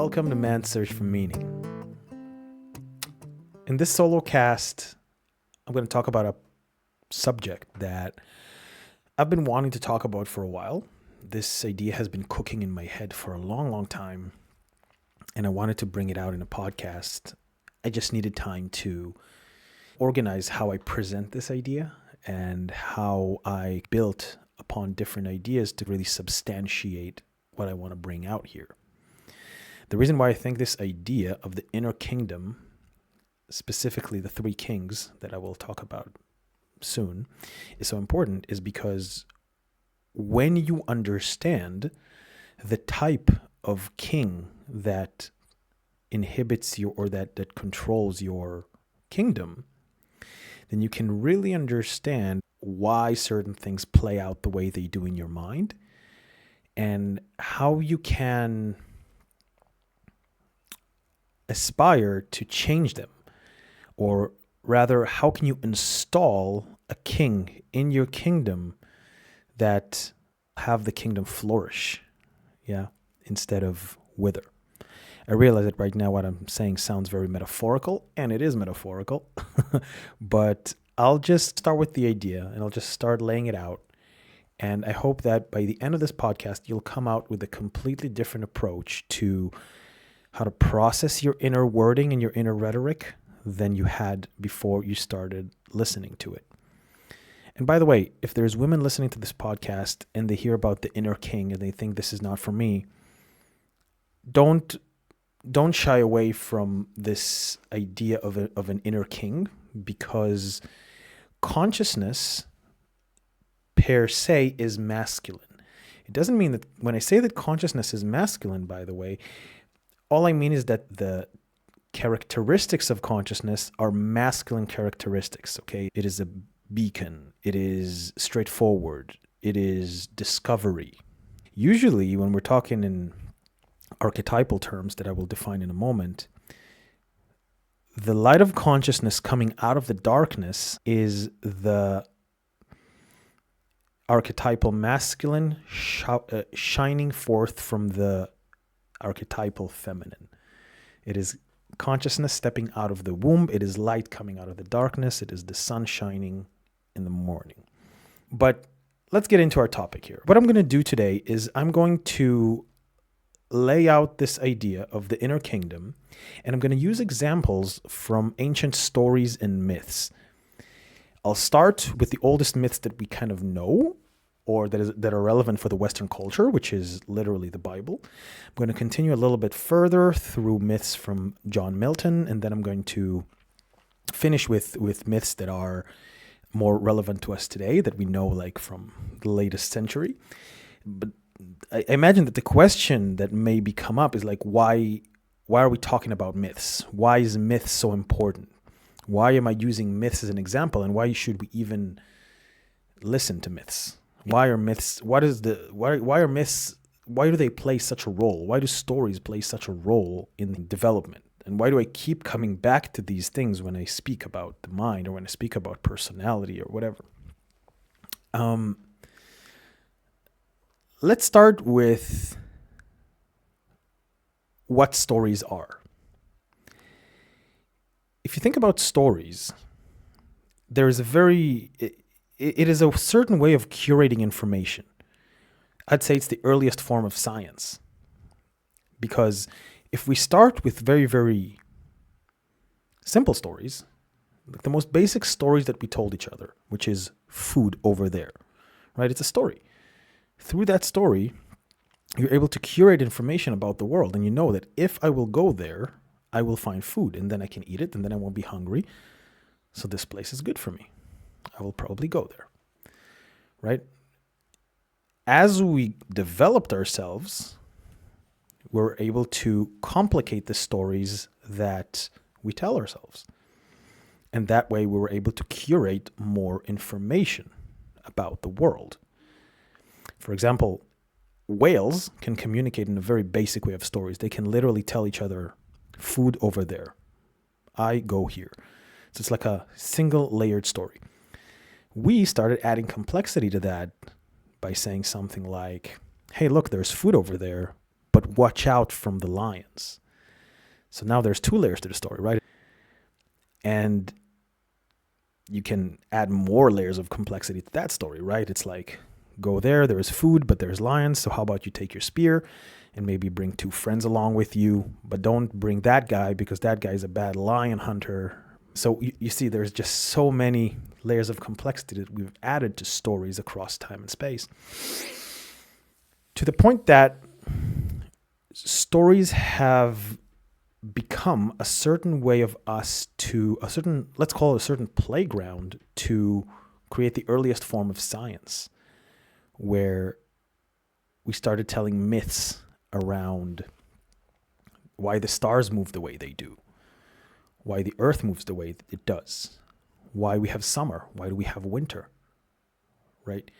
welcome to Man's Search for Meaning. In this solo cast, I'm going to talk about a subject that I've been wanting to talk about for a while. This idea has been cooking in my head for a long, long time, and I wanted to bring it out in a podcast. I just needed time to organize how I present this idea and how I built upon different ideas to really substantiate what I want to bring out here. The reason why I think this idea of the inner kingdom, specifically the three kings that I will talk about soon, is so important is because when you understand the type of king that inhibits you or that controls your kingdom, then you can really understand why certain things play out the way they do in your mind and how you can aspire to change them, or rather, how can you install a king in your kingdom that have the kingdom flourish, instead of wither. I realize that right now what I'm saying sounds very metaphorical, and it is metaphorical, but I'll just start with the idea and I'll just start laying it out. And I hope that by the end of this podcast, you'll come out with a completely different approach to how to process your inner wording and your inner rhetoric than you had before you started listening to it. And by the way, if there's women listening to this podcast and they hear about the inner king and they think this is not for me, don't shy away from this idea of an inner king, because consciousness per se is masculine. It doesn't mean that when I say that consciousness is masculine, by the way, all I mean is that the characteristics of consciousness are masculine characteristics, okay? It is a beacon. It is straightforward. It is discovery. Usually, when we're talking in archetypal terms that I will define in a moment, the light of consciousness coming out of the darkness is the archetypal masculine shining forth from the archetypal feminine. It is consciousness stepping out of the womb. It is light coming out of the darkness. It is the sun shining in the morning. But let's get into our topic here. What I'm going to do today is I'm going to lay out this idea of the inner kingdom, and I'm going to use examples from ancient stories and myths. I'll start with the oldest myths that we kind of know, or that are relevant for the Western culture, which is literally the Bible. I'm going to continue a little bit further through myths from John Milton, and then I'm going to finish with myths that are more relevant to us today, that we know like from the latest century. But I imagine that the question that maybe come up is like, why are we talking about myths? Why is myth so important? Why am I using myths as an example, and why should we even listen to myths? Why are myths? Why are myths? Why do they play such a role? Why do stories play such a role in development? And why do I keep coming back to these things when I speak about the mind or when I speak about personality or whatever? Let's start with what stories are. If you think about stories, there is it is a certain way of curating information. I'd say it's the earliest form of science. Because if we start with very, very simple stories, like the most basic stories that we told each other, which is food over there, right? It's a story. Through that story, you're able to curate information about the world. And you know that if I will go there, I will find food, and then I can eat it, and then I won't be hungry. So this place is good for me. I will probably go there, right? As we developed ourselves, we're able to complicate the stories that we tell ourselves. And that way we were able to curate more information about the world. For example, whales can communicate in a very basic way of stories. They can literally tell each other, food over there. I go here. So it's like a single layered story. We started adding complexity to that by saying something like, hey, look, there's food over there. but watch out from the lions. So now there's 2 layers to the story, right? And you can add more layers of complexity to that story, right? It's like, go there is food, but there's lions. So how about you take your spear and maybe bring 2 friends along with you, but don't bring that guy because that guy is a bad lion hunter. So you see, there's just so many layers of complexity that we've added to stories across time and space, to the point that stories have become a certain way of us to let's call it a certain playground to create the earliest form of science, where we started telling myths around why the stars move the way they do, why the earth moves the way it does, why we have summer, why do we have winter, right?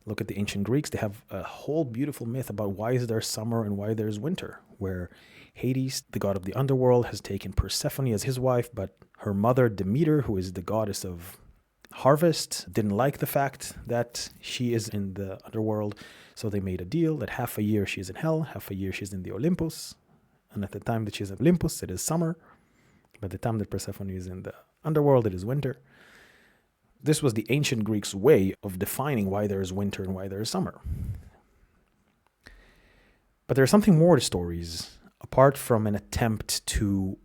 Look at the ancient Greeks. They have a whole beautiful myth about why is there summer and why there's winter, where Hades, the god of the underworld, has taken Persephone as his wife, but her mother Demeter, who is the goddess of harvest, didn't like the fact that she is in the underworld. So they made a deal that half a year she's in hell, half a year she's in the Olympus. And at the time that she's in Olympus, it is summer. By the time that Persephone is in the underworld, it is winter. This was the ancient Greeks' way of defining why there is winter and why there is summer. But there's something more to stories, apart from an attempt to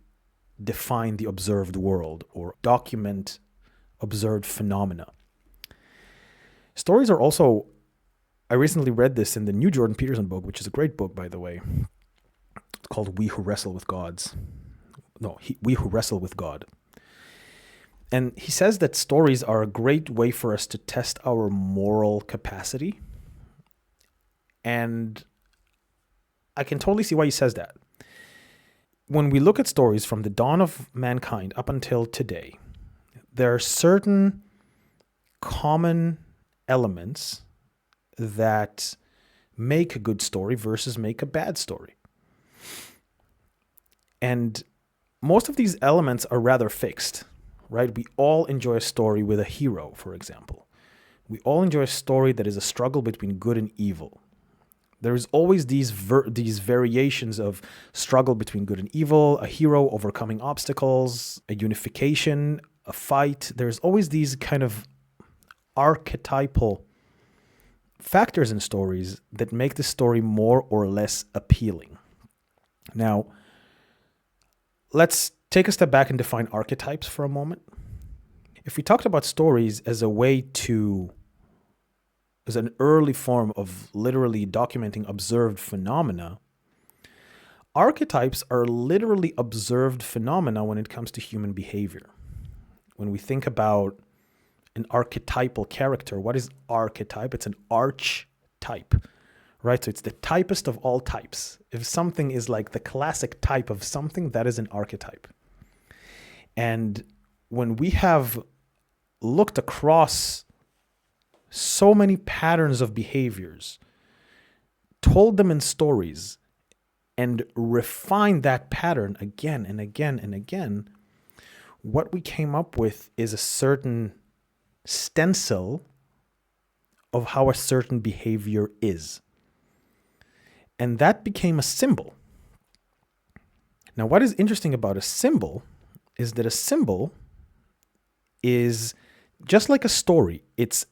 define the observed world or document observed phenomena. Stories are also, I recently read this in the new Jordan Peterson book, which is a great book, by the way. It's called We Who Wrestle with Gods. We Who Wrestle with God. And he says that stories are a great way for us to test our moral capacity. And I can totally see why he says that. When we look at stories from the dawn of mankind up until today, there are certain common elements that make a good story versus make a bad story. And most of these elements are rather fixed, right? We all enjoy a story with a hero, for example. We all enjoy a story that is a struggle between good and evil. There is always these variations of struggle between good and evil, a hero overcoming obstacles, a unification, a fight. There's always these kind of archetypal factors in stories that make the story more or less appealing. Now, let's take a step back and define archetypes for a moment. If we talked about stories as an early form of literally documenting observed phenomena, archetypes are literally observed phenomena when it comes to human behavior. When we think about an archetypal character, what is archetype? It's an archetype, right? So it's the typest of all types. If something is like the classic type of something, that is an archetype. And when we have looked across so many patterns of behaviors, told them in stories, and refined that pattern again and again and again, what we came up with is a certain stencil of how a certain behavior is. And that became a symbol. Now, what is interesting about a symbol is that a symbol is just like a story. It's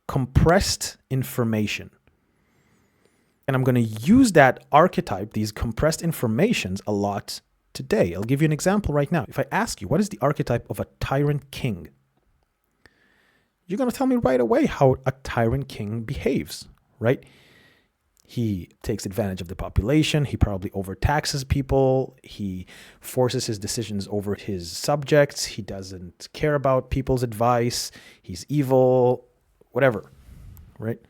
compressed information. And I'm going to use that archetype, these compressed informations, a lot today. I'll give you an example right now. If I ask you, what is the archetype of a Tyrant King? You're going to tell me right away how a Tyrant King behaves, right? He takes advantage of the population. He probably overtaxes people. He forces his decisions over his subjects. He doesn't care about people's advice. He's evil, whatever, right?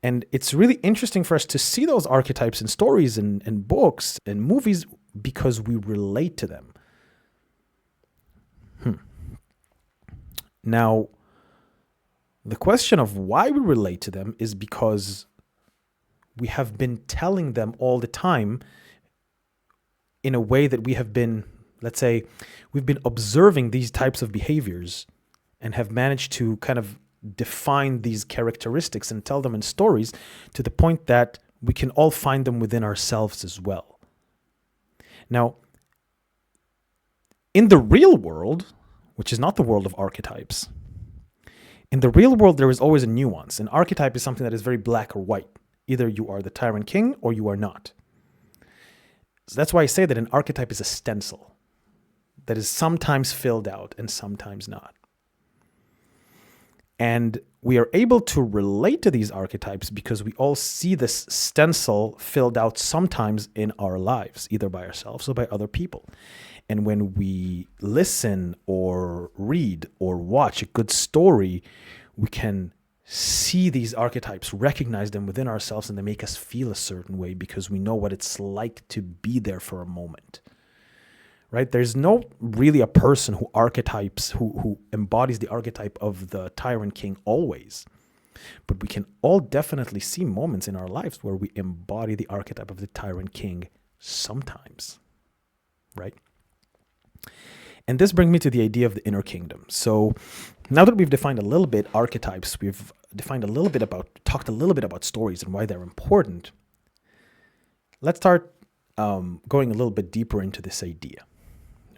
And it's really interesting for us to see those archetypes in stories and books and movies because we relate to them. Now, the question of why we relate to them is because we have been telling them all the time in a way that we have been, let's say, we've been observing these types of behaviors and have managed to kind of define these characteristics and tell them in stories to the point that we can all find them within ourselves as well. Now, in the real world, which is not the world of archetypes, in the real world, there is always a nuance. An archetype is something that is very black or white. Either you are the Tyrant King or you are not. So that's why I say that an archetype is a stencil that is sometimes filled out and sometimes not. And we are able to relate to these archetypes because we all see this stencil filled out sometimes in our lives, either by ourselves or by other people. And when we listen or read or watch a good story, we can see these archetypes, recognize them within ourselves, and they make us feel a certain way because we know what it's like to be there for a moment. Right? There's no really a person who archetypes, who embodies the archetype of the Tyrant King always. But we can all definitely see moments in our lives where we embody the archetype of the Tyrant King sometimes. Right? And this brings me to the idea of the inner kingdom. So now that we've defined a little bit archetypes, we've defined talked a little bit about stories and why they're important. Let's start going a little bit deeper into this idea.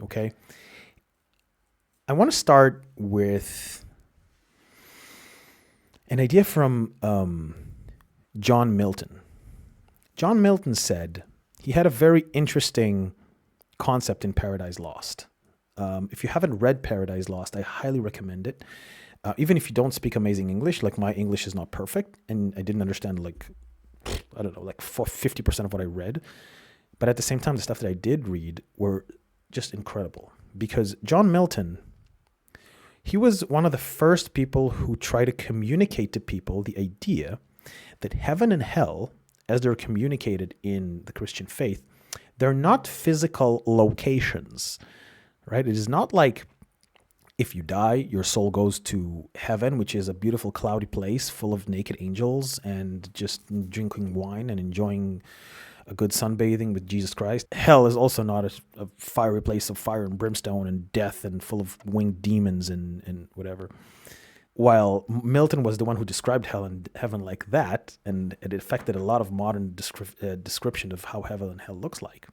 Okay? I want to start with an idea from John Milton. John Milton said he had a very interesting concept in Paradise Lost. If you haven't read Paradise Lost, I highly recommend it. Even if you don't speak amazing English, like my English is not perfect, and I didn't understand 50% of what I read. But at the same time, the stuff that I did read were just incredible. Because John Milton, he was one of the first people who tried to communicate to people the idea that heaven and hell, as they're communicated in the Christian faith, they're not physical locations. Right? It is not like if you die, your soul goes to heaven, which is a beautiful cloudy place full of naked angels and just drinking wine and enjoying a good sunbathing with Jesus Christ. Hell is also not a fiery place of fire and brimstone and death and full of winged demons and whatever. While Milton was the one who described hell and heaven like that, and it affected a lot of modern description of how heaven and hell looks like.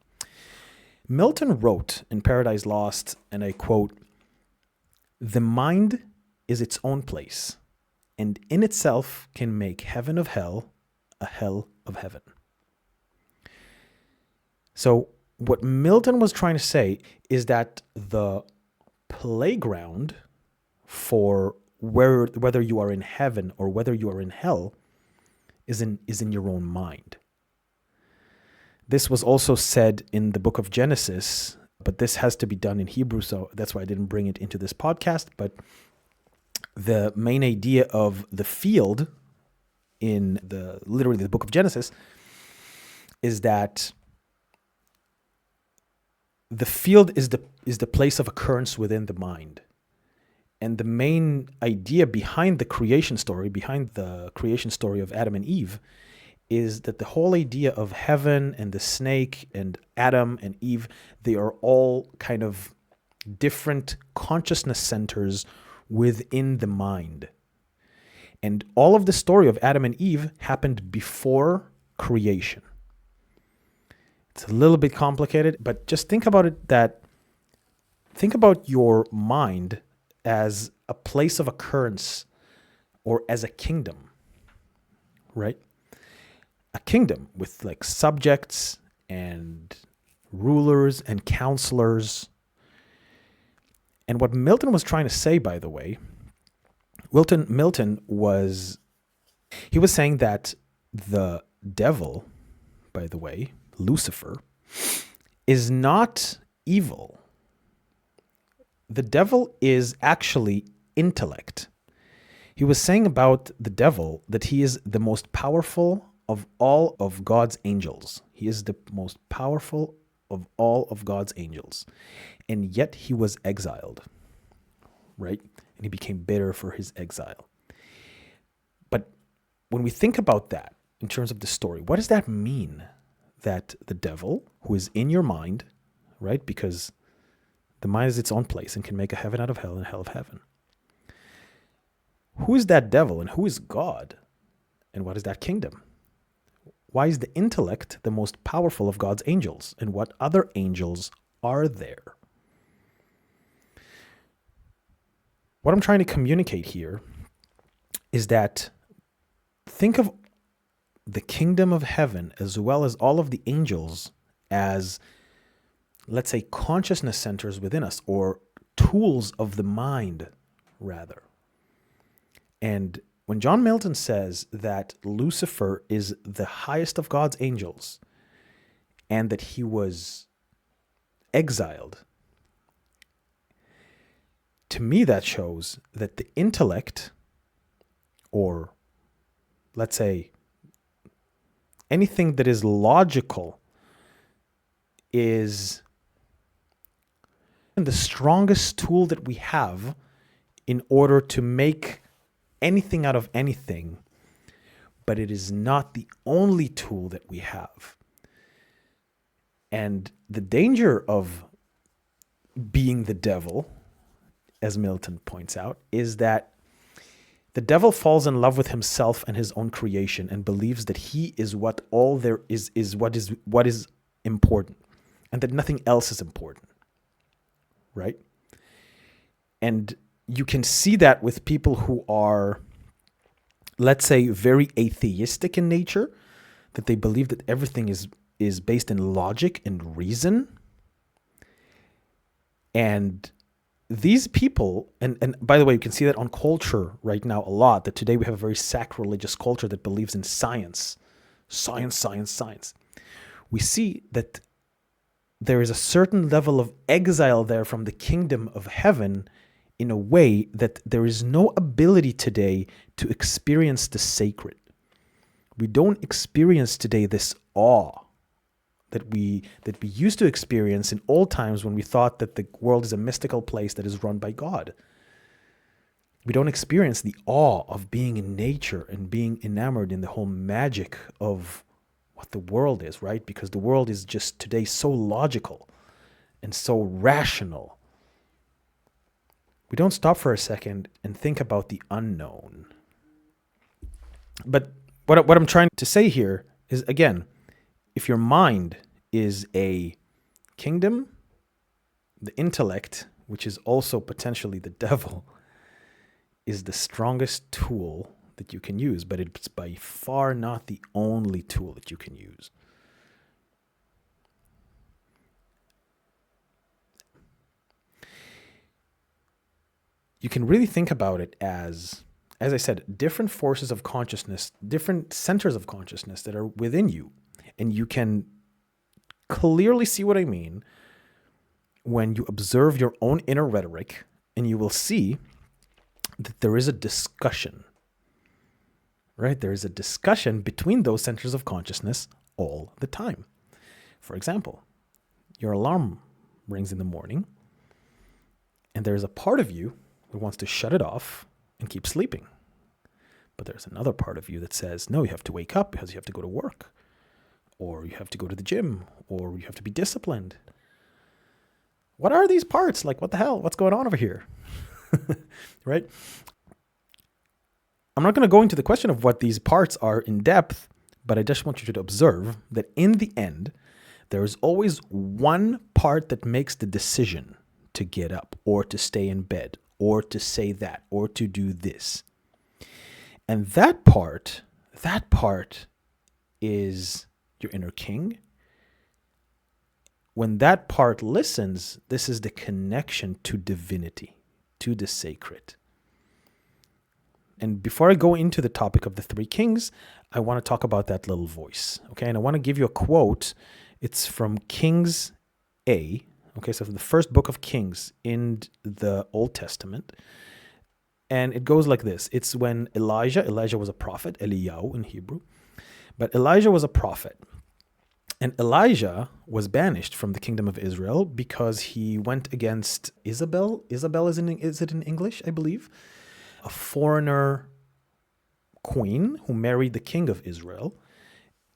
Milton wrote in Paradise Lost, and I quote, "The mind is its own place, and in itself can make heaven of hell a hell of heaven." So what Milton was trying to say is that the playground for whether you are in heaven or whether you are in hell is in your own mind. This was also said in the book of Genesis, but this has to be done in Hebrew, so that's why I didn't bring it into this podcast. But the main idea of the field in literally the book of Genesis is that the field is the place of occurrence within the mind. And the main idea behind the creation story of Adam and Eve, is that the whole idea of heaven and the snake and Adam and Eve, they are all kind of different consciousness centers within the mind. And all of the story of Adam and Eve happened before creation. It's a little bit complicated, but just think about your mind as a place of occurrence or as a kingdom, right? A kingdom with like subjects and rulers and counselors. And what Milton was trying to say, by the way, Milton was saying that the devil, by the way, Lucifer, is not evil. The devil is actually intellect. He was saying about the devil that he is the most powerful of all of God's angels. He is the most powerful of all of God's angels. And yet he was exiled, right? And he became bitter for his exile. But when we think about that in terms of the story, what does that mean? That the devil, who is in your mind, right? Because the mind is its own place and can make a heaven out of hell and a hell of heaven. Who is that devil and who is God? And what is that kingdom? Why is the intellect the most powerful of God's angels? And what other angels are there? What I'm trying to communicate here is that think of the kingdom of heaven as well as all of the angels as, let's say, consciousness centers within us, or tools of the mind, rather. And when John Milton says that Lucifer is the highest of God's angels and that he was exiled, to me that shows that the intellect, or let's say anything that is logical, is the strongest tool that we have in order to make anything out of anything, but it is not the only tool that we have. And the danger of being the devil, as Milton points out, is that the devil falls in love with himself and his own creation and believes that he is what all there is what is important, and that nothing else is important, right? And you can see that with people who are, let's say, very atheistic in nature, that they believe that everything is based in logic and reason. And these people, and by the way, you can see that on culture right now a lot, that today we have a very sacrilegious culture that believes in science. We see that there is a certain level of exile there from the kingdom of heaven, in a way that there is no ability today to experience the sacred. We don't experience today this awe that we used to experience in old times when we thought that the world is a mystical place that is run by God. We don't experience the awe of being in nature and being enamored in the whole magic of what the world is, right? Because the world is just today so logical and so rational. We don't stop for a second and think about the unknown. But what I'm trying to say here is, again, if your mind is a kingdom, the intellect, which is also potentially the devil, is the strongest tool that you can use, but it's by far not the only tool that you can use. You can really think about it as I said, different forces of consciousness, different centers of consciousness that are within you. And you can clearly see what I mean when you observe your own inner rhetoric, and you will see that there is a discussion, right? There is a discussion between those centers of consciousness all the time. For example, your alarm rings in the morning, and there's a part of you that wants to shut it off and keep sleeping. But there's another part of you that says, no, you have to wake up because you have to go to work, or you have to go to the gym, or you have to be disciplined. What are these parts? Like, what the hell? What's going on over here? Right? I'm not going to go into the question of what these parts are in depth, but I just want you to observe that in the end, there is always one part that makes the decision to get up, or to stay in bed, or to say that, or to do this. And that part is your inner king. When that part listens, this is the connection to divinity, to the sacred. And before I go into the topic of the three kings, I want to talk about that little voice. Okay, and I want to give you a quote. It's from Kings A. Okay, so from the first book of Kings in the Old Testament. And it goes like this. It's when Elijah was a prophet, Eliyahu in Hebrew, but Elijah was a prophet. And Elijah was banished from the kingdom of Israel because he went against Isabel. Isabel is it in English, I believe? A foreigner queen who married the king of Israel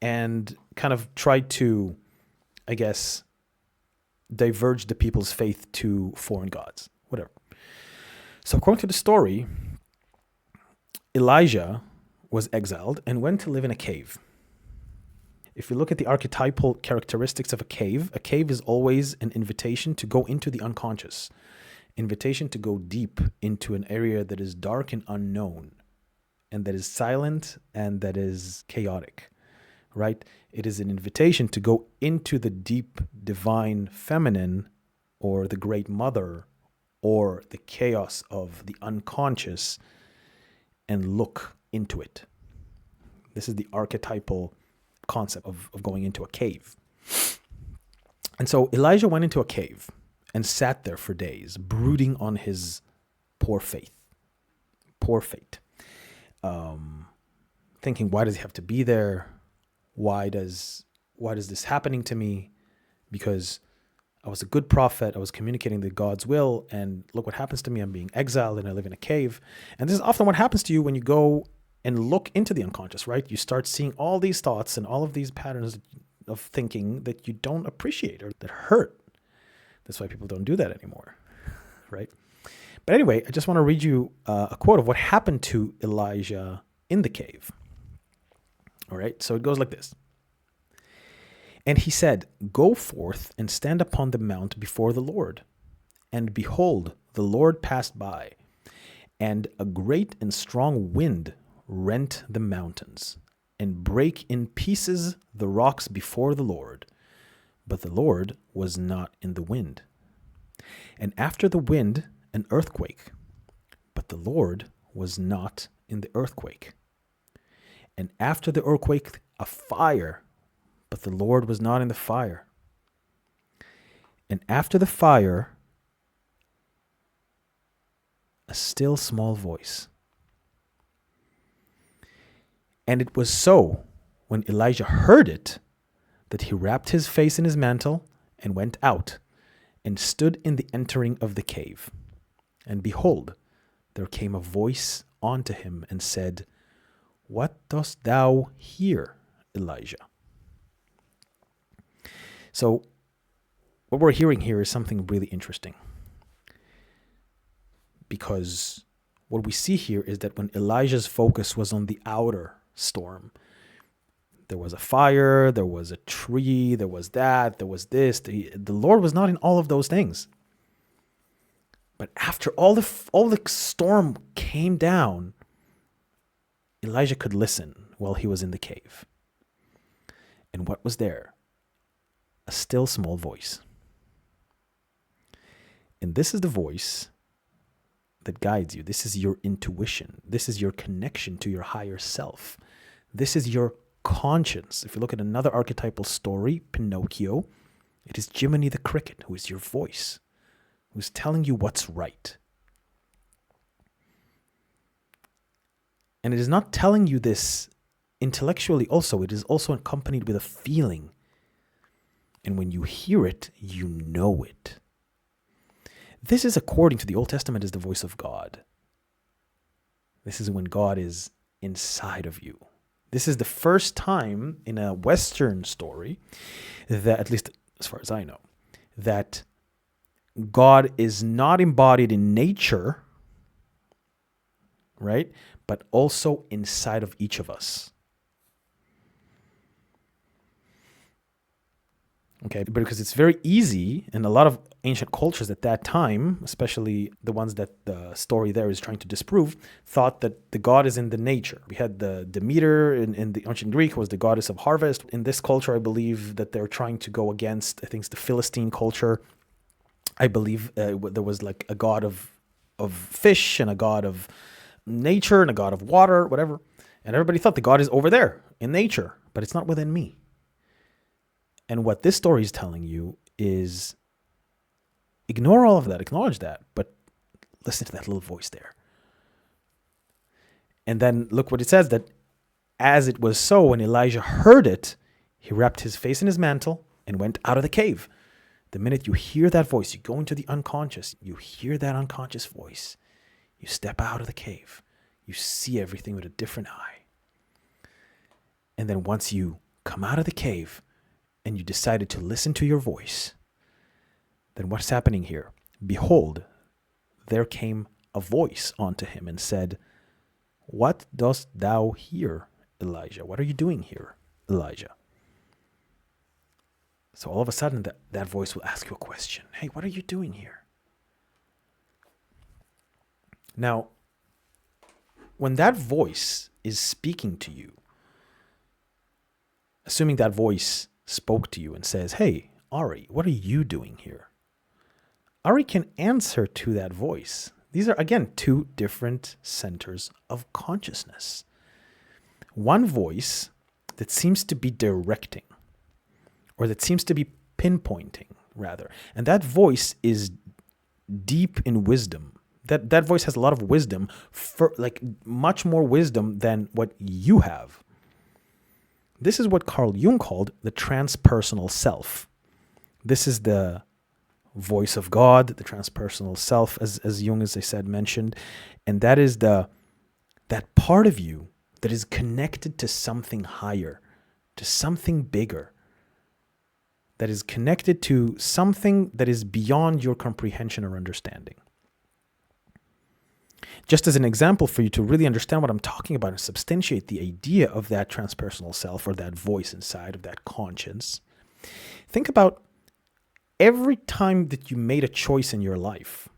and kind of tried to, I guess, diverge the people's faith to foreign gods, whatever. So according to the story, Elijah was exiled and went to live in a cave. If you look at the archetypal characteristics of a cave is always an invitation to go into the unconscious, invitation to go deep into an area that is dark and unknown, and that is silent and that is chaotic, right? It is an invitation to go into the deep divine feminine, or the great mother, or the chaos of the unconscious, and look into it. This is the archetypal concept of going into a cave. And so Elijah went into a cave and sat there for days, brooding on his poor fate, thinking, why does he have to be there? Why is this happening to me? Because I was a good prophet. I was communicating the God's will, and look what happens to me. I'm being exiled and I live in a cave. And this is often what happens to you when you go and look into the unconscious, right? You start seeing all these thoughts and all of these patterns of thinking that you don't appreciate or that hurt. That's why people don't do that anymore, right? But anyway, I just want to read you a quote of what happened to Elijah in the cave. All right, so it goes like this. And he said, "Go forth and stand upon the mount before the Lord. And behold, the Lord passed by, and a great and strong wind rent the mountains, and brake in pieces the rocks before the Lord. But the Lord was not in the wind. And after the wind, an earthquake. But the Lord was not in the earthquake. And after the earthquake, a fire. But the Lord was not in the fire. And after the fire, a still small voice. And it was so, when Elijah heard it, that he wrapped his face in his mantle and went out and stood in the entering of the cave. And behold, there came a voice unto him and said, What dost thou here, Elijah? So what we're hearing here is something really interesting. Because what we see here is that when Elijah's focus was on the outer storm, there was a fire, there was a tree, there was that, there was this. The Lord was not in all of those things. But after all the storm came down, Elijah could listen while he was in the cave. And what was there? A still small voice. And this is the voice that guides you. This is your intuition. This is your connection to your higher self. This is your conscience. If you look at another archetypal story, Pinocchio, it is Jiminy the Cricket who is your voice, who's telling you what's right. And it is not telling you this intellectually also. It is also accompanied with a feeling. And when you hear it, you know it. This is, according to the Old Testament, is the voice of God. This is when God is inside of you. This is the first time in a Western story that, at least as far as I know, that God is not embodied in nature, right? But also inside of each of us. Okay, because it's very easy, and a lot of ancient cultures at that time, especially the ones that the story there is trying to disprove, thought that the god is in the nature. We had the Demeter in the ancient Greek, was the goddess of harvest. In this culture, I believe that they're trying to go against, I think it's the Philistine culture. I believe there was like a god of fish and a god of nature and a god of water, whatever. And everybody thought the god is over there in nature, but it's not within me. And what this story is telling you is ignore all of that, acknowledge that, but listen to that little voice there. And then look what it says, that as it was so, when Elijah heard it, he wrapped his face in his mantle and went out of the cave. The minute you hear that voice, you go into the unconscious, you hear that unconscious voice, you step out of the cave, you see everything with a different eye. And then once you come out of the cave, and you decided to listen to your voice, then what's happening here? Behold, there came a voice unto him and said, What dost thou here, Elijah? What are you doing here, Elijah? So all of a sudden, that voice will ask you a question. Hey, what are you doing here? Now, when that voice is speaking to you, assuming that voice spoke to you and says, hey, Ari, what are you doing here? Ari can answer to that voice. These are, again, two different centers of consciousness. One voice that seems to be directing, or that seems to be pinpointing, rather. And that voice is deep in wisdom. That voice has a lot of wisdom, for like much more wisdom than what you have. This is what Carl Jung called the transpersonal self. This is the voice of God, the transpersonal self, as Jung, as I said, mentioned. And that is that part of you that is connected to something higher, to something bigger, that is connected to something that is beyond your comprehension or understanding. Just as an example for you to really understand what I'm talking about and substantiate the idea of that transpersonal self, or that voice inside of that conscience, think about every time that you made a choice in your life.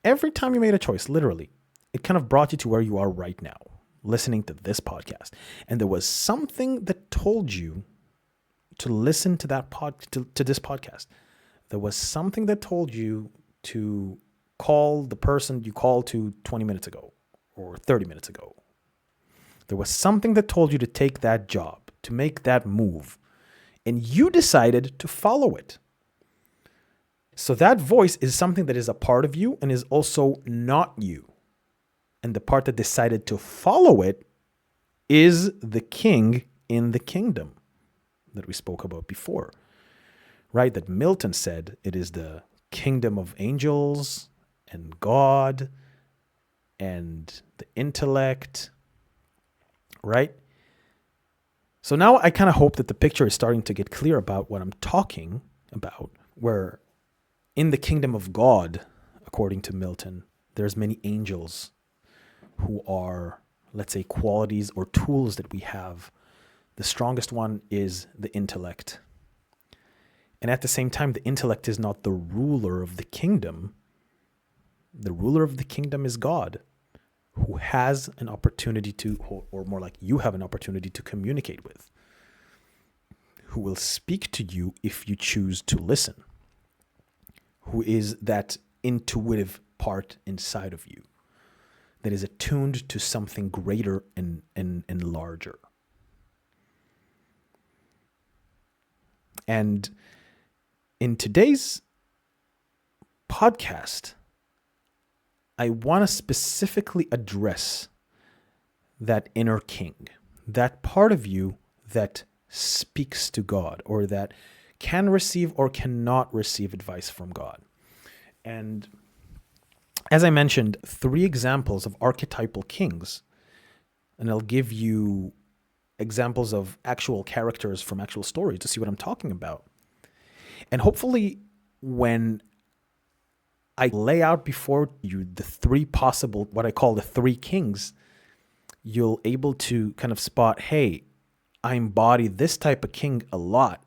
Every time you made a choice, literally, it kind of brought you to where you are right now, listening to this podcast. And there was something that told you to listen to that to this podcast. There was something that told you to call the person you called to 20 minutes ago or 30 minutes ago. There was something that told you to take that job, to make that move, and you decided to follow it. So that voice is something that is a part of you and is also not you. And the part that decided to follow it is the king in the kingdom that we spoke about before, right? That Milton said it is the kingdom of angels and God and the intellect, right? So now I kind of hope that the picture is starting to get clear about what I'm talking about, where in the kingdom of God, according to Milton, there's many angels who are, let's say, qualities or tools that we have. The strongest one is the intellect. And at the same time, the intellect is not the ruler of the kingdom. The ruler of the kingdom is God, who has an opportunity to, or more like you have an opportunity to communicate with, who will speak to you if you choose to listen, who is that intuitive part inside of you that is attuned to something greater and larger. And in today's podcast, I want to specifically address that inner king, that part of you that speaks to God, or that can receive or cannot receive advice from God. And as I mentioned, 3 examples of archetypal kings, and I'll give you examples of actual characters from actual stories to see what I'm talking about. And hopefully when I lay out before you the 3 possible, what I call the 3 kings, you'll able to kind of spot, hey, I embody this type of king a lot.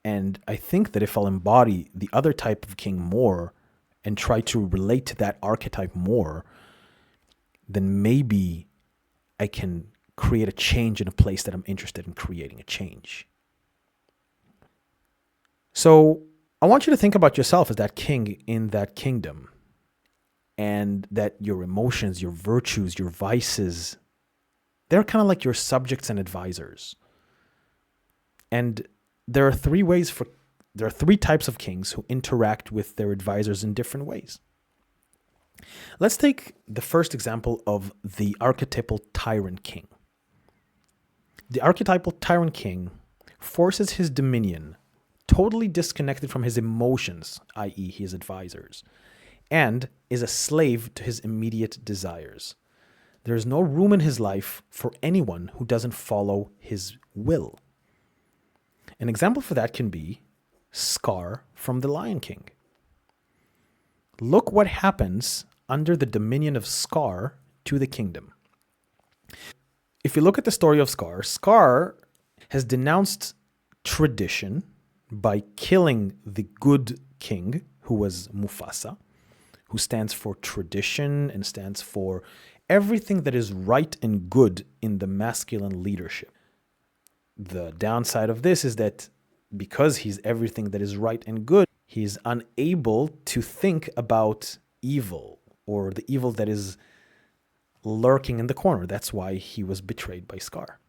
And I think that if I'll embody the other type of king more and try to relate to that archetype more, then maybe I can create a change in a place that I'm interested in creating a change. So I want you to think about yourself as that king in that kingdom, and that your emotions, your virtues, your vices, they're kind of like your subjects and advisors. And there are 3 types of kings who interact with their advisors in different ways. Let's take the first example of the archetypal Tyrant King. The archetypal Tyrant King forces his dominion totally disconnected from his emotions, i.e. his advisors, and is a slave to his immediate desires. There is no room in his life for anyone who doesn't follow his will. An example for that can be Scar from The Lion King. Look what happens under the dominion of Scar to the kingdom. If you look at the story of Scar, Scar has denounced tradition by killing the good king, who was Mufasa, who stands for tradition and stands for everything that is right and good in the masculine leadership. The downside of this is that because he's everything that is right and good, he's unable to think about evil or the evil that is lurking in the corner. That's why he was betrayed by Scar.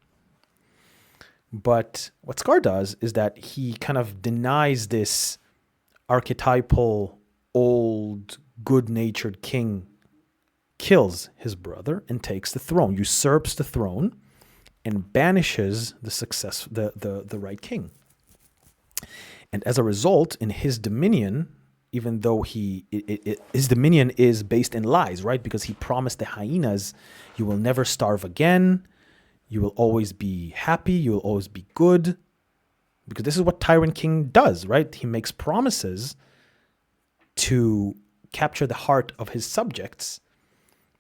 But what Scar does is that he kind of denies this archetypal, old, good-natured king, kills his brother and takes the throne, usurps the throne, and banishes the right king. And as a result, in his dominion, even though his dominion is based in lies, right? Because he promised the hyenas, you will never starve again, you will always be happy, you will always be good. Because this is what Tyrant King does, right? He makes promises to capture the heart of his subjects,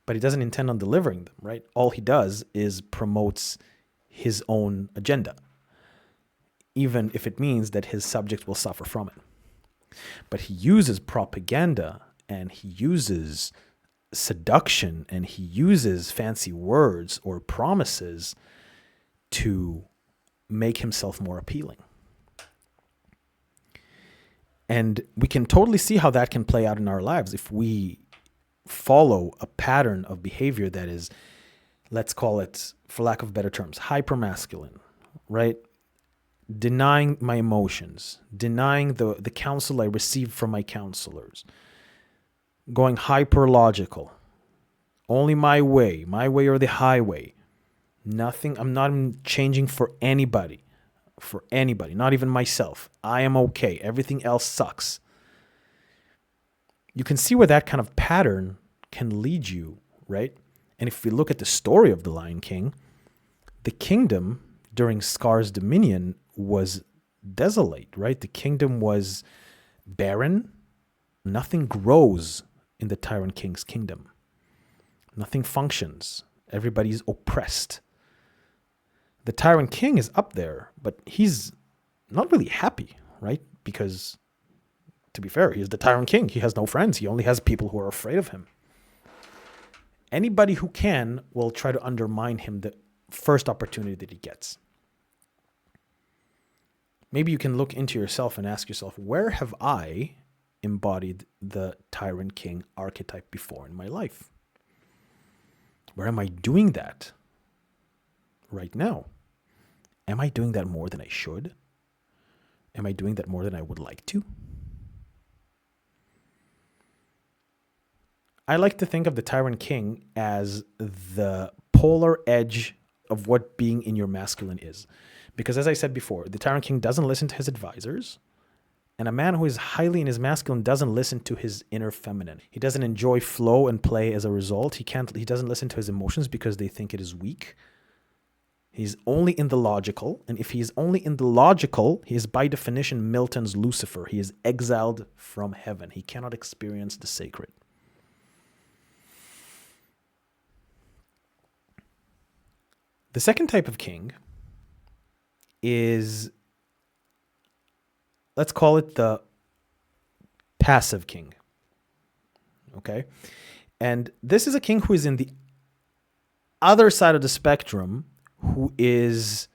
but he doesn't intend on delivering them, right? All he does is promotes his own agenda, even if it means that his subjects will suffer from it. But he uses propaganda, and he uses seduction, and he uses fancy words or promises to make himself more appealing. And we can totally see how that can play out in our lives if we follow a pattern of behavior that is, let's call it, for lack of better terms, hypermasculine, right? Denying my emotions, denying the counsel I received from my counselors, going hyper-logical, only my way or the highway. Nothing, I'm not changing for anybody, not even myself. I am okay. Everything else sucks. You can see where that kind of pattern can lead you, right? And if we look at the story of the Lion King, the kingdom during Scar's dominion was desolate, right? The kingdom was barren. Nothing grows in the Tyrant King's kingdom. Nothing functions. Everybody's oppressed. The Tyrant King is up there, but he's not really happy, right? Because, to be fair, he's the Tyrant King. He has no friends. He only has people who are afraid of him. Anybody who can will try to undermine him the first opportunity that he gets. Maybe you can look into yourself and ask yourself, where have I embodied the Tyrant King archetype before in my life? Where am I doing that right now? Am I doing that more than I should? Am I doing that more than I would like to? I like to think of the Tyrant King as the polar edge of what being in your masculine is. Because as I said before, the Tyrant King doesn't listen to his advisors, and a man who is highly in his masculine doesn't listen to his inner feminine. He doesn't enjoy flow and play as a result. He doesn't listen to his emotions because they think it is weak. He's only in the logical, and if he is only in the logical, he is by definition Milton's Lucifer. He is exiled from heaven. He cannot experience the sacred. The second type of king is, let's call it the passive king. Okay? And this is a king who is in the other side of the spectrum, who is,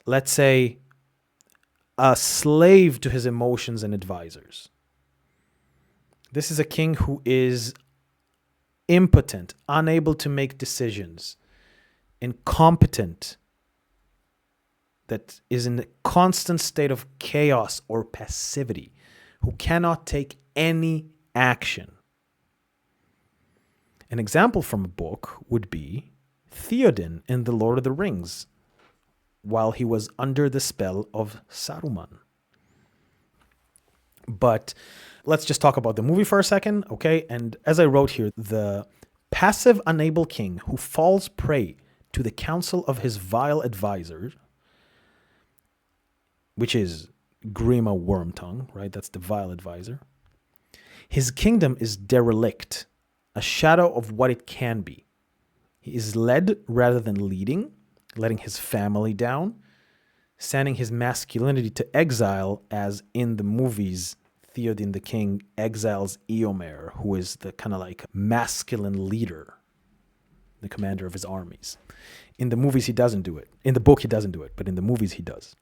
let's say, a slave to his emotions and advisors. This is a king who is impotent, unable to make decisions, incompetent, that is in a constant state of chaos or passivity, who cannot take any action. An example from a book would be Theoden in The Lord of the Rings, while he was under the spell of Saruman. But let's just talk about the movie for a second, okay? And as I wrote here, the passive, unable king who falls prey to the counsel of his vile advisor, which is Grima Wormtongue, right? That's the vile advisor. His kingdom is derelict, a shadow of what it can be. He is led rather than leading, letting his family down, sending his masculinity to exile, as in the movies, Theoden the King exiles Eomer, who is the kind of like masculine leader, the commander of his armies. In the movies, he doesn't do it. In the book, he doesn't do it, but in the movies, he does.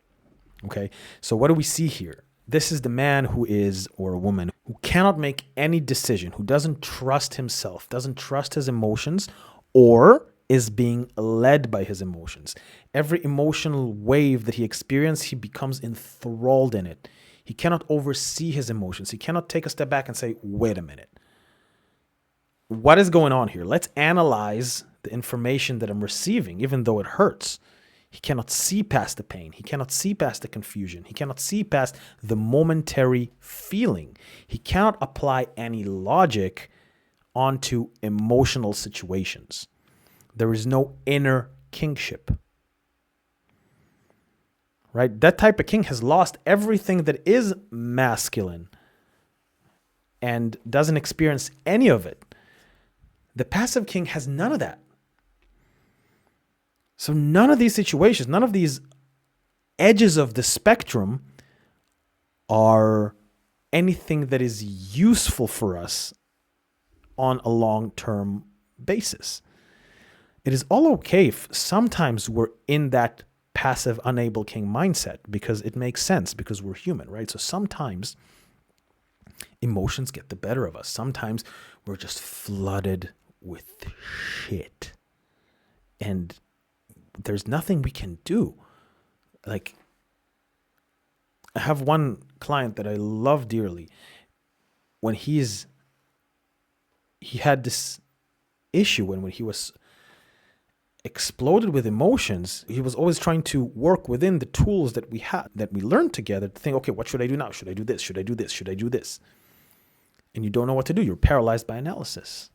Okay, so what do we see here? This is the man who is, or a woman, who cannot make any decision, who doesn't trust himself, doesn't trust his emotions, or is being led by his emotions. Every emotional wave that he experiences, he becomes enthralled in it. He cannot oversee his emotions. He cannot take a step back and say, wait a minute. What is going on here? Let's analyze the information that I'm receiving, even though it hurts. He cannot see past the pain. He cannot see past the confusion. He cannot see past the momentary feeling. He cannot apply any logic onto emotional situations. There is no inner kingship. Right? That type of king has lost everything that is masculine and doesn't experience any of it. The passive king has none of that. So none of these situations, none of these edges of the spectrum are anything that is useful for us on a long-term basis. It is all okay if sometimes we're in that passive, unable king mindset, because it makes sense, because we're human, right? So sometimes emotions get the better of us. Sometimes we're just flooded with shit. And there's nothing we can do. Like, I have one client that I love dearly. When he had this issue when he was exploded with emotions, he was always trying to work within the tools that we had, that we learned together, to think, okay, what should I do now? Should I do this? Should I do this? Should I do this? And you don't know what to do. You're paralyzed by analysis.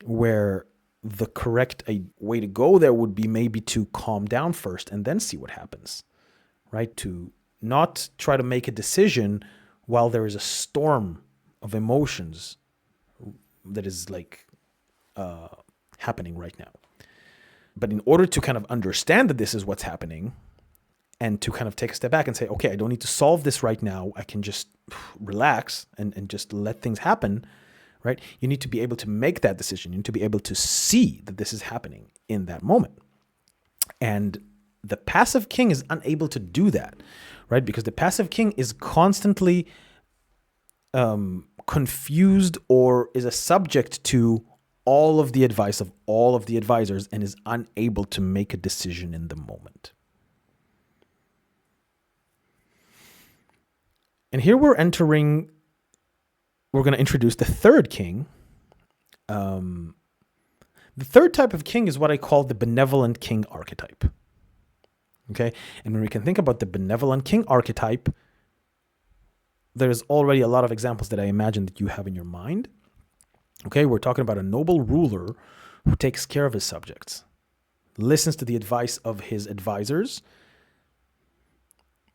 Where the correct way to go there would be maybe to calm down first and then see what happens, right? To not try to make a decision while there is a storm of emotions that is like happening right now. But in order to kind of understand that this is what's happening and to kind of take a step back and say, okay, I don't need to solve this right now. I can just relax and just let things happen, right? You need to be able to make that decision. You need to be able to see that this is happening in that moment. And the passive king is unable to do that, right? Because the passive king is constantly confused or is a subject to all of the advice of all of the advisors and is unable to make a decision in the moment. And here we're going to introduce the third king. The third type of king is what I call the benevolent king archetype. Okay? And when we can think about the benevolent king archetype, there's already a lot of examples that I imagine that you have in your mind. Okay, we're talking about a noble ruler who takes care of his subjects, listens to the advice of his advisors,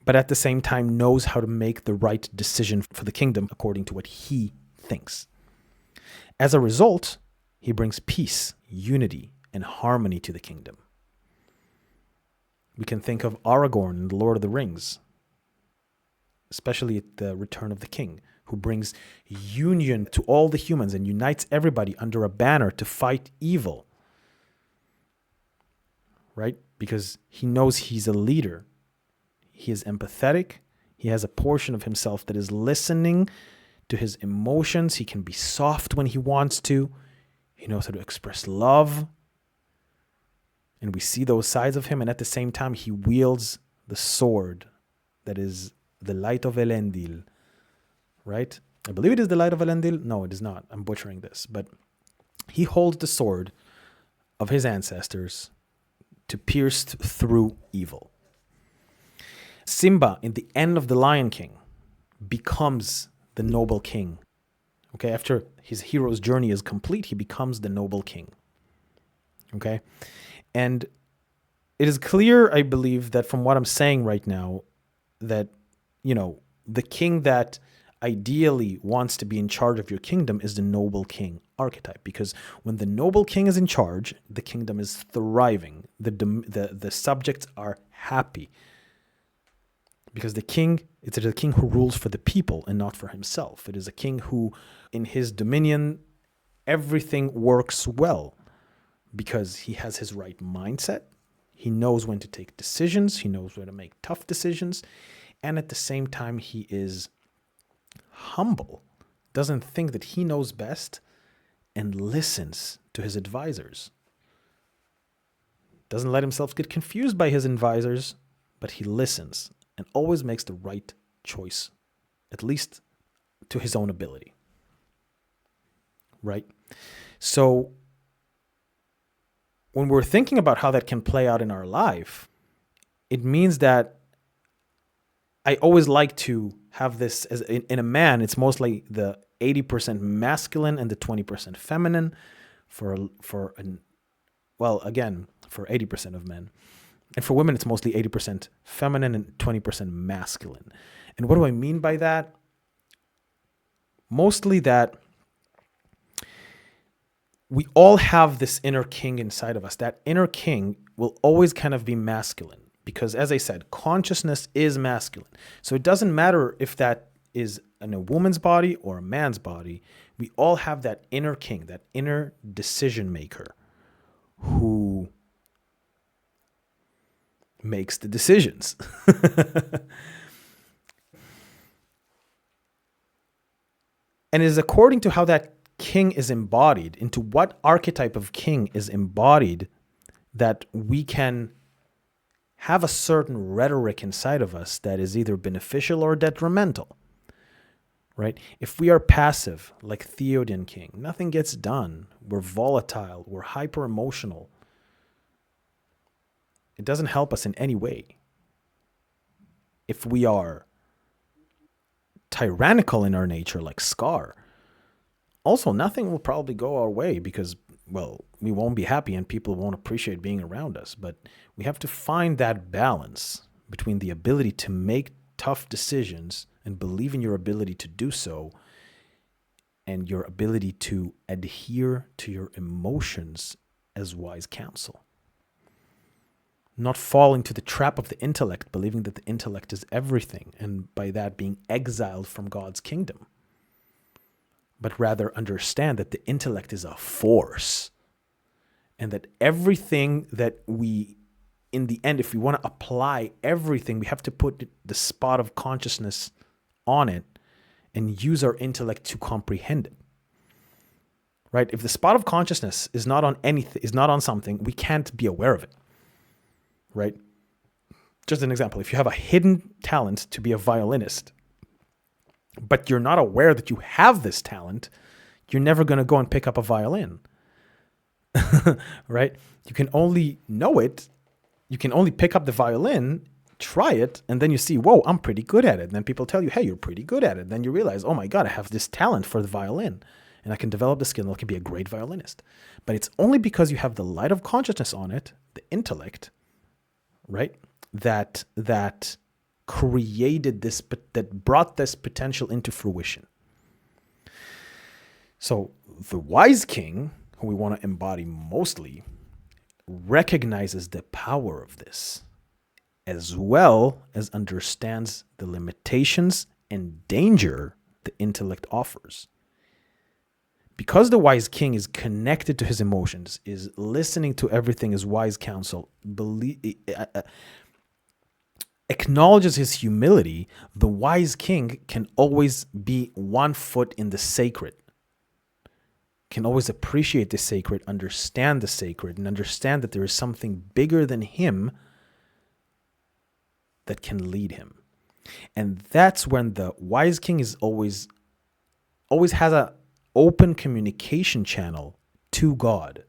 but at the same time knows how to make the right decision for the kingdom according to what he thinks. As a result, he brings peace, unity, and harmony to the kingdom. We can think of Aragorn in The Lord of the Rings, especially at the Return of the King, who brings union to all the humans and unites everybody under a banner to fight evil. Right? Because he knows he's a leader. He is empathetic. He has a portion of himself that is listening to his emotions. He can be soft when he wants to. He knows how to express love. And we see those sides of him. And at the same time, he wields the sword that is the light of Elendil. Right? I believe it is the light of Elendil. No, it is not. I'm butchering this. But he holds the sword of his ancestors to pierce through evil. Simba, in the end of The Lion King, becomes the noble king. Okay, after his hero's journey is complete, he becomes the noble king. Okay? And it is clear, I believe, that from what I'm saying right now, that, the king that ideally wants to be in charge of your kingdom is the noble king archetype, because when the noble king is in charge, the kingdom is thriving. The subjects are happy. Because it is a king who rules for the people and not for himself. It is a king who, in his dominion, everything works well because he has his right mindset. He knows when to take decisions. He knows when to make tough decisions. And at the same time, he is humble, doesn't think that he knows best, and listens to his advisors. Doesn't let himself get confused by his advisors, but he listens and always makes the right choice, at least to his own ability. Right? So when we're thinking about how that can play out in our life, it means that I always like to have this as in a man, it's mostly the 80% masculine and the 20% feminine for 80% of men. And for women, it's mostly 80% feminine and 20% masculine. And what do I mean by that? Mostly that we all have this inner king inside of us. That inner king will always kind of be masculine because, as I said, consciousness is masculine. So it doesn't matter if that is in a woman's body or a man's body. We all have that inner king, that inner decision maker who makes the decisions. And it is according to how that king is embodied, into what archetype of king is embodied, that we can have a certain rhetoric inside of us that is either beneficial or detrimental. Right? If we are passive, like Tyrant King, nothing gets done. We're volatile. We're hyper emotional. It doesn't help us in any way. If we are tyrannical in our nature, like Scar, also nothing will probably go our way because, well, we won't be happy and people won't appreciate being around us. But we have to find that balance between the ability to make tough decisions and believe in your ability to do so and your ability to adhere to your emotions as wise counsel. Not fall into the trap of the intellect, believing that the intellect is everything, and by that being exiled from God's kingdom. But rather understand that the intellect is a force, and that everything that we, in the end, if we want to apply everything, we have to put the spot of consciousness on it and use our intellect to comprehend it. Right? If the spot of consciousness is not on anything, is not on something, we can't be aware of it. Right? Just an example, if you have a hidden talent to be a violinist, but you're not aware that you have this talent, you're never going to go and pick up a violin. Right? You can only know it. You can only pick up the violin, try it, and then you see, whoa, I'm pretty good at it. And then people tell you, hey, you're pretty good at it. Then you realize, oh my God, I have this talent for the violin, and I can develop the skill and I can be a great violinist. But it's only because you have the light of consciousness on it, the intellect, right? That created this, that brought this potential into fruition. So the wise king, who we want to embody mostly, recognizes the power of this, as well as understands the limitations and danger the intellect offers. Because the wise king is connected to his emotions, is listening to everything as wise counsel, acknowledges his humility, the wise king can always be 1 foot in the sacred, can always appreciate the sacred, understand the sacred, and understand that there is something bigger than him that can lead him. And that's when the wise king is always has a open communication channel to God,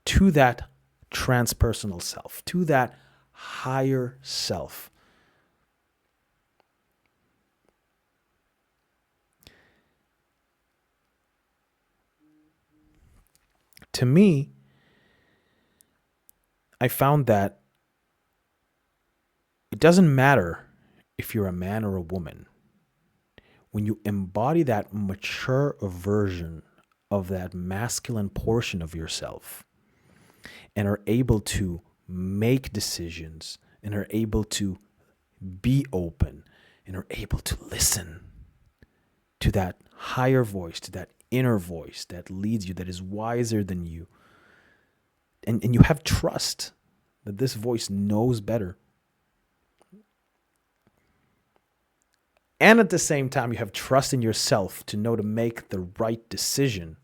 to that transpersonal self, to that higher self. To me, I found that it doesn't matter if you're a man or a woman. When you embody that mature version of that masculine portion of yourself and are able to make decisions and are able to be open, and are able to listen to that higher voice, to that inner voice that leads you, that is wiser than you. And you have trust that this voice knows better. And at the same time, you have trust in yourself to know to make the right decision.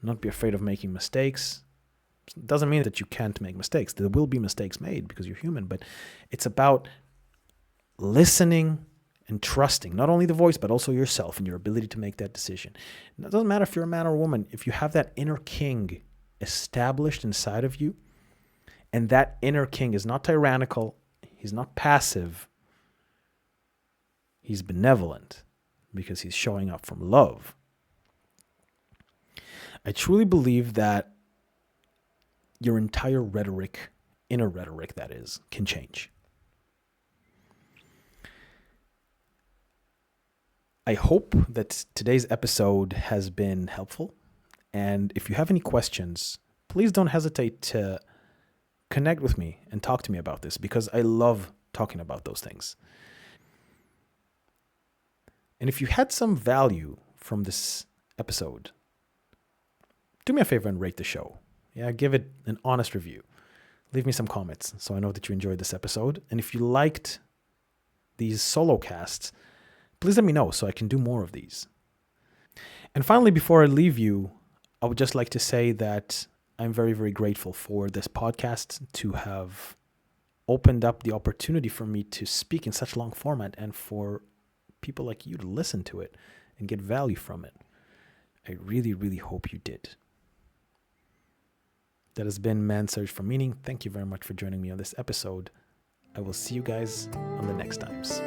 Not be afraid of making mistakes. It doesn't mean that you can't make mistakes. There will be mistakes made because you're human, but it's about listening and trusting not only the voice, but also yourself and your ability to make that decision. And it doesn't matter if you're a man or a woman. If you have that inner king established inside of you, and that inner king is not tyrannical, he's not passive, he's benevolent because he's showing up from love. I truly believe that your entire rhetoric, inner rhetoric that is, can change. I hope that today's episode has been helpful. And if you have any questions, please don't hesitate to connect with me and talk to me about this, because I love talking about those things. And if you had some value from this episode, do me a favor and rate the show. Yeah, give it an honest review. Leave me some comments so I know that you enjoyed this episode. And if you liked these solo casts, please let me know so I can do more of these. And finally, before I leave you, I would just like to say that I'm very, very grateful for this podcast to have opened up the opportunity for me to speak in such long format and for people like you to listen to it and get value from it. I really, really hope you did. That has been Man's Search for Meaning. Thank you very much for joining me on this episode. I will see you guys on the next times.